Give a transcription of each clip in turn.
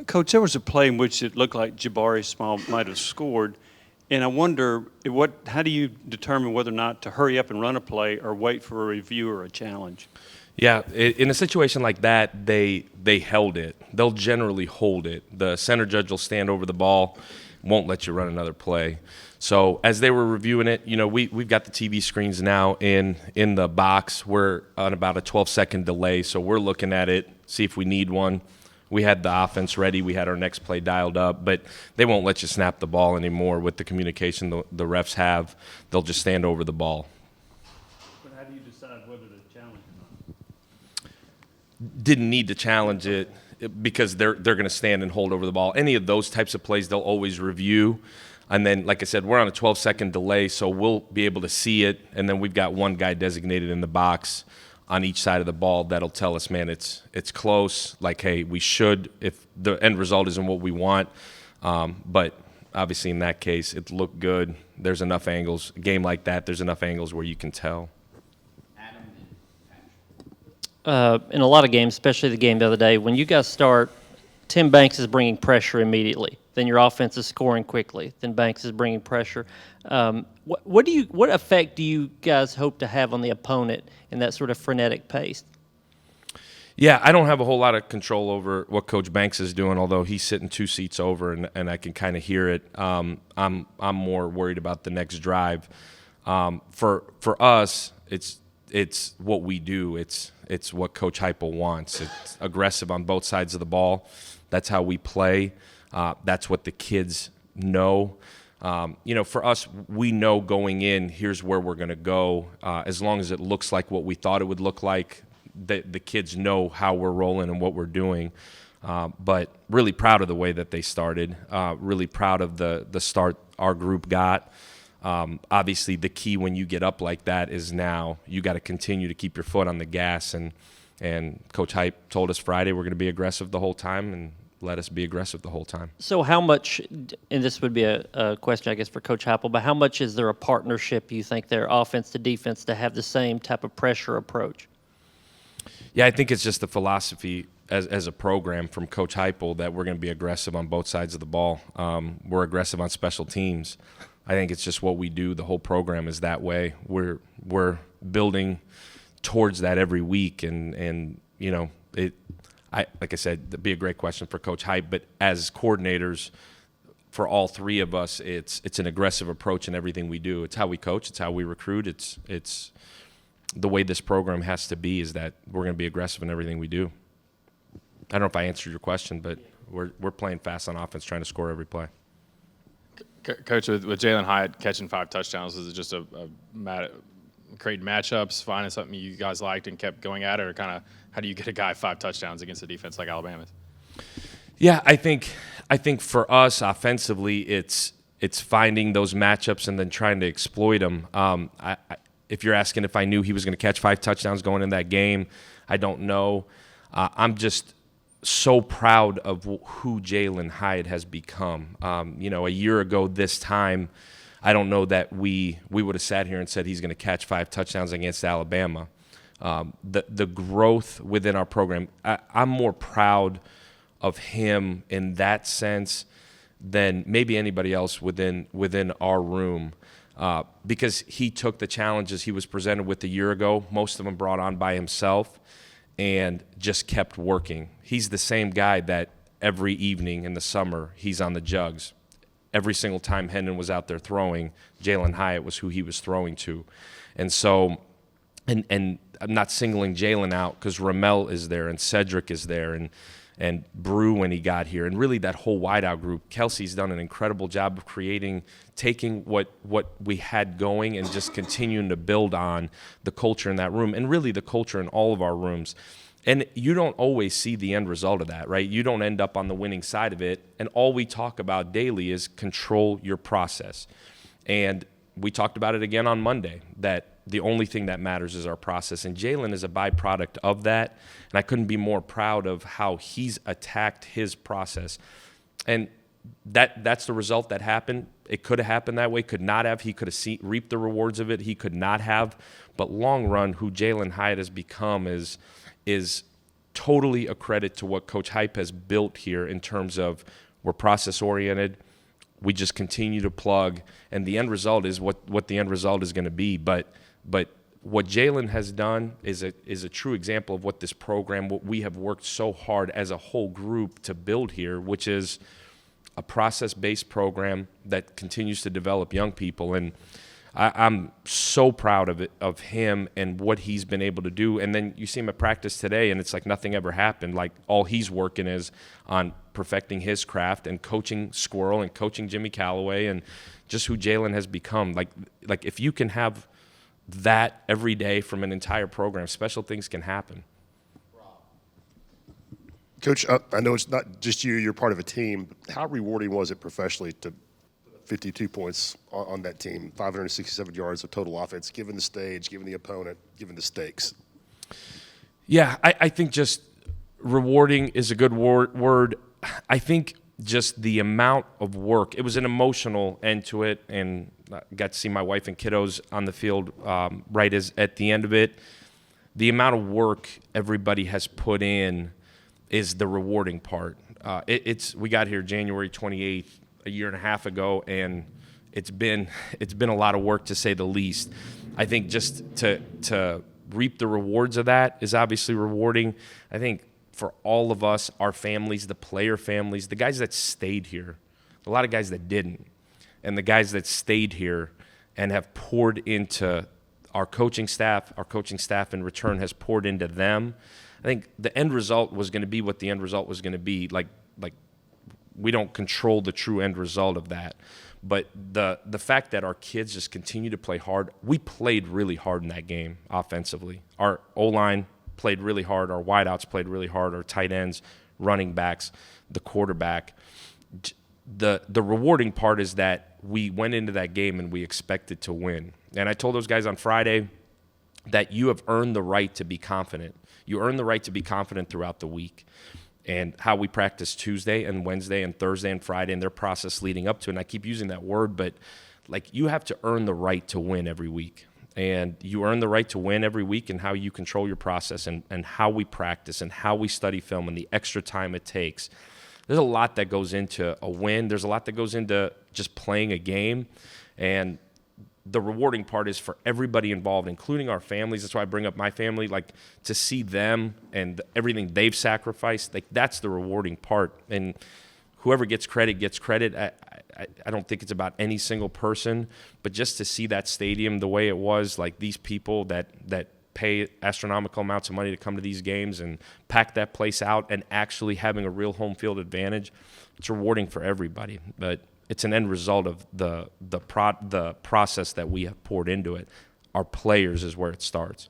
Coach, there was a play in which it looked like Jabari Small might have scored, and I wonder how do you determine whether or not to hurry up and run a play or wait for a review or a challenge? Yeah, in a situation like that, they held it. They'll generally hold it. The center judge will stand over the ball, won't let you run another play. So as they were reviewing it, we've got the TV screens now in the box. We're on about a 12-second delay, so we're looking at it, see if we need one. We had the offense ready. We had our next play dialed up, but they won't let you snap the ball anymore with the communication the refs have. They'll just stand over the ball. But how do you decide whether to challenge or not? Didn't need to challenge it because they're going to stand and hold over the ball. Any of those types of plays, they'll always review. And then, like I said, we're on a 12-second delay, so we'll be able to see it. And then we've got one guy designated in the box on each side of the ball that'll tell us, man, it's close. Like, hey, we should, if the end result isn't what we want. But obviously in that case, it looked good. There's enough angles. A game like that, there's enough angles where you can tell. In a lot of games, especially the game the other day, when you guys start, Tim Banks is bringing pressure immediately. Then your offense is scoring quickly. Then Banks is bringing pressure. What effect do you guys hope to have on the opponent in that sort of frenetic pace? Yeah, I don't have a whole lot of control over what Coach Banks is doing, although he's sitting 2 seats over and I can kind of hear it. I'm more worried about the next drive. For us, it's what we do. It's what Coach Heupel wants. It's aggressive on both sides of the ball. That's how we play. That's what the kids know. For us, we know going in, here's where we're going to go. As long as it looks like what we thought it would look like, the kids know how we're rolling and what we're doing. But really proud of the way that they started. Really proud of the start our group got. Obviously, the key when you get up like that is now you got to continue to keep your foot on the gas. And Coach Hype told us Friday we're going to be aggressive the whole time and let us be aggressive the whole time. So how much, and this would be a question, I guess, for Coach Heupel, but how much is there a partnership, you think, there, offense to defense, to have the same type of pressure approach? Yeah, I think it's just the philosophy as a program from Coach Heupel that we're going to be aggressive on both sides of the ball. We're aggressive on special teams. I think it's just what we do. The whole program is that way. We're building towards that every week, and like I said, that'd be a great question for Coach Hype. But as coordinators, for all three of us, it's an aggressive approach in everything we do. It's how we coach. It's how we recruit. It's the way this program has to be. Is that we're going to be aggressive in everything we do. I don't know if I answered your question, but we're playing fast on offense, trying to score every play. Coach, with Jalen Hyatt catching 5 touchdowns, is it just creating matchups, finding something you guys liked and kept going at it, or kind of how do you get a guy 5 touchdowns against a defense like Alabama's? Yeah, I think for us offensively, it's finding those matchups and then trying to exploit them. If you're asking if I knew he was going to catch 5 touchdowns going in that game, I don't know. I'm just so proud of who Jalen Hyatt has become. A year ago this time, I don't know that we would have sat here and said he's going to catch 5 touchdowns against Alabama. The growth within our program, I'm more proud of him in that sense than maybe anybody else within our room, because he took the challenges he was presented with a year ago, most of them brought on by himself, and just kept working. He's the same guy that every evening in the summer he's on the jugs. Every single time Hendon was out there throwing, Jalen Hyatt was who he was throwing to. And so, and I'm not singling Jalen out because Ramel is there and Cedric is there and Brew when he got here. And really that whole wideout group, Kelsey's done an incredible job of taking what we had going and just continuing to build on the culture in that room and really the culture in all of our rooms. And you don't always see the end result of that, right? You don't end up on the winning side of it. And all we talk about daily is control your process. And we talked about it again on Monday, that the only thing that matters is our process. And Jalen is a byproduct of that. And I couldn't be more proud of how he's attacked his process. And that's the result that happened. It could have happened that way, could not have. He could have reaped the rewards of it. He could not have. But long run, who Jalen Hyatt has become is totally a credit to what Coach Hype has built here in terms of we're process oriented. We just continue to plug, and the end result is what the end result is going to be. But what Jalen has done is a true example of what this program, what we have worked so hard as a whole group to build here, which is a process-based program that continues to develop young people. And I'm so proud of him and what he's been able to do. And then you see him at practice today, and it's like nothing ever happened. Like all he's working is on perfecting his craft and coaching Squirrel and coaching Jimmy Callaway and just who Jalen has become. Like if you can have that every day from an entire program, special things can happen. Coach, I know it's not just you, you're part of a team. How rewarding was it professionally to 52 points on that team, 567 yards of total offense, given the stage, given the opponent, given the stakes? Yeah, I think just rewarding is a good word. I think just the amount of work, it was an emotional end to it, and I got to see my wife and kiddos on the field right at the end of it. The amount of work everybody has put in is the rewarding part. We got here January 28th, a year and a half ago, and it's been a lot of work to say the least. I think just to reap the rewards of that is obviously rewarding. I think for all of us, our families, the player families, the guys that stayed here, a lot of guys that didn't, and the guys that stayed here and have poured into our coaching staff in return has poured into them. I think the end result was going to be what the end result was going to be. Like we don't control the true end result of that. But the fact that our kids just continue to play hard, we played really hard in that game offensively. Our O-line played really hard. Our wideouts played really hard. Our tight ends, running backs, the quarterback. The rewarding part is that we went into that game and we expected to win. And I told those guys on Friday that you have earned the right to be confident. You earn the right to be confident throughout the week. And how we practice Tuesday and Wednesday and Thursday and Friday and their process leading up to it. And I keep using that word, but like you have to earn the right to win every week. And you earn the right to win every week in how you control your process and how we practice and how we study film and the extra time it takes. There's a lot that goes into a win. There's a lot that goes into just playing a game. And the rewarding part is for everybody involved, including our families. That's why I bring up my family, like to see them and everything they've sacrificed. Like that's the rewarding part. And whoever gets credit gets credit. I don't think it's about any single person, but just to see that stadium the way it was, like these people that pay astronomical amounts of money to come to these games and pack that place out and actually having a real home field advantage, it's rewarding for everybody. But it's an end result of the process that we have poured into it. Our players is where it starts.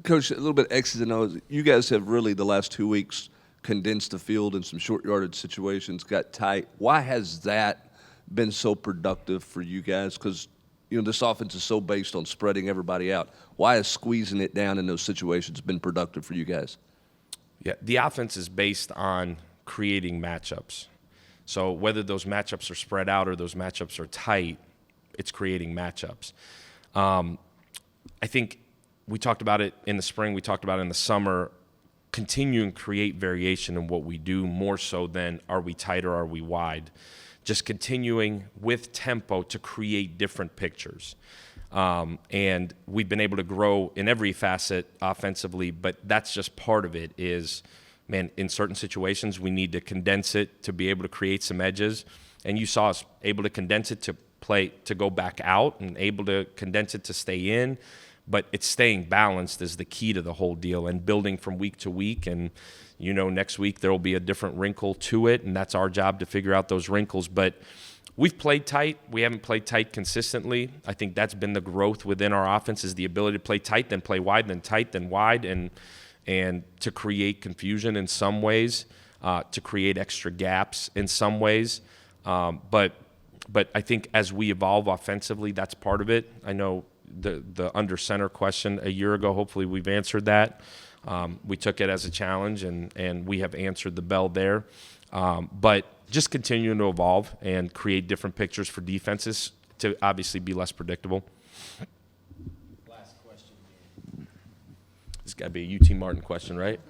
Coach, a little bit X's and O's. You guys have really the last 2 weeks condensed the field in some short yardage situations, got tight. Why has that been so productive for you guys? Because this offense is so based on spreading everybody out. Why has squeezing it down in those situations been productive for you guys? Yeah, the offense is based on creating matchups. So whether those matchups are spread out or those matchups are tight, it's creating matchups. I think we talked about it in the spring, we talked about it in the summer, continuing to create variation in what we do more so than are we tight or are we wide. Just continuing with tempo to create different pictures. And we've been able to grow in every facet offensively, but that's just part of it is, man, in certain situations, we need to condense it to be able to create some edges. And you saw us able to condense it to go back out and able to condense it to stay in. But it's staying balanced is the key to the whole deal and building from week to week. And, next week there will be a different wrinkle to it, and that's our job to figure out those wrinkles. But we've played tight. We haven't played tight consistently. I think that's been the growth within our offense is the ability to play tight, then play wide, then tight, then wide, and to create confusion in some ways, to create extra gaps in some ways. But I think as we evolve offensively, that's part of it. I know the under center question a year ago, hopefully we've answered that. We took it as a challenge, and we have answered the bell there. But just continuing to evolve and create different pictures for defenses to obviously be less predictable. Last question. got to be a UT Martin question, right?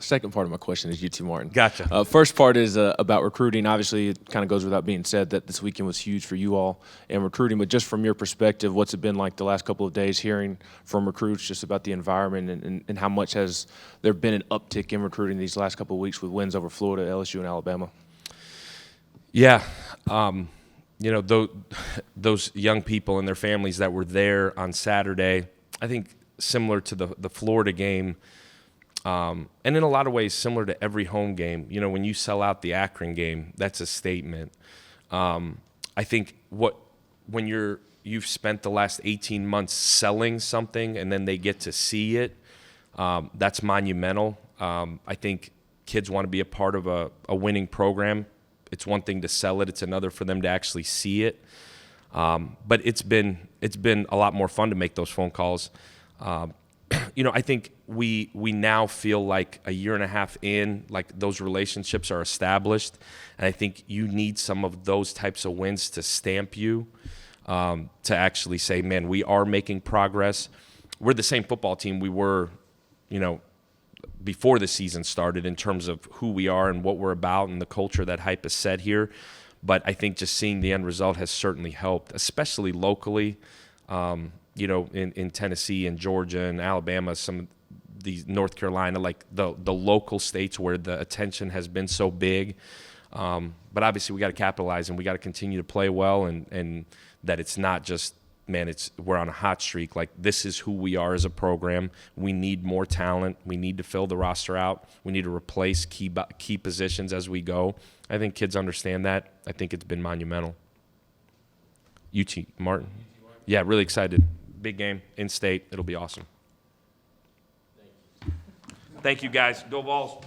Second part of my question is UT Martin. Gotcha. First part is about recruiting. Obviously, it kind of goes without being said that this weekend was huge for you all in recruiting. But just from your perspective, what's it been like the last couple of days hearing from recruits just about the environment and how much has there been an uptick in recruiting these last couple of weeks with wins over Florida, LSU, and Alabama? Yeah. Those young people and their families that were there on Saturday, I think similar to the Florida game, and in a lot of ways similar to every home game. When you sell out the Akron game, that's a statement. I think when you've spent the last 18 months selling something and then they get to see it, that's monumental. I think kids want to be a part of a winning program. It's one thing to sell it; it's another for them to actually see it. But it's been a lot more fun to make those phone calls. I think we now feel like a year and a half in, like those relationships are established, and I think you need some of those types of wins to stamp you, to actually say, man, we are making progress. We're the same football team we were, before the season started in terms of who we are and what we're about and the culture that Hype has set here. But I think just seeing the end result has certainly helped, especially locally. In Tennessee and Georgia and Alabama, some of these North Carolina, like the local states where the attention has been so big. But obviously we got to capitalize and we got to continue to play well and that it's not just, man, we're on a hot streak. Like, this is who we are as a program. We need more talent. We need to fill the roster out. We need to replace key positions as we go. I think kids understand that. I think it's been monumental. UT Martin. Yeah, really excited. Big game, in-state. It'll be awesome. Thank you, guys. Go Vols.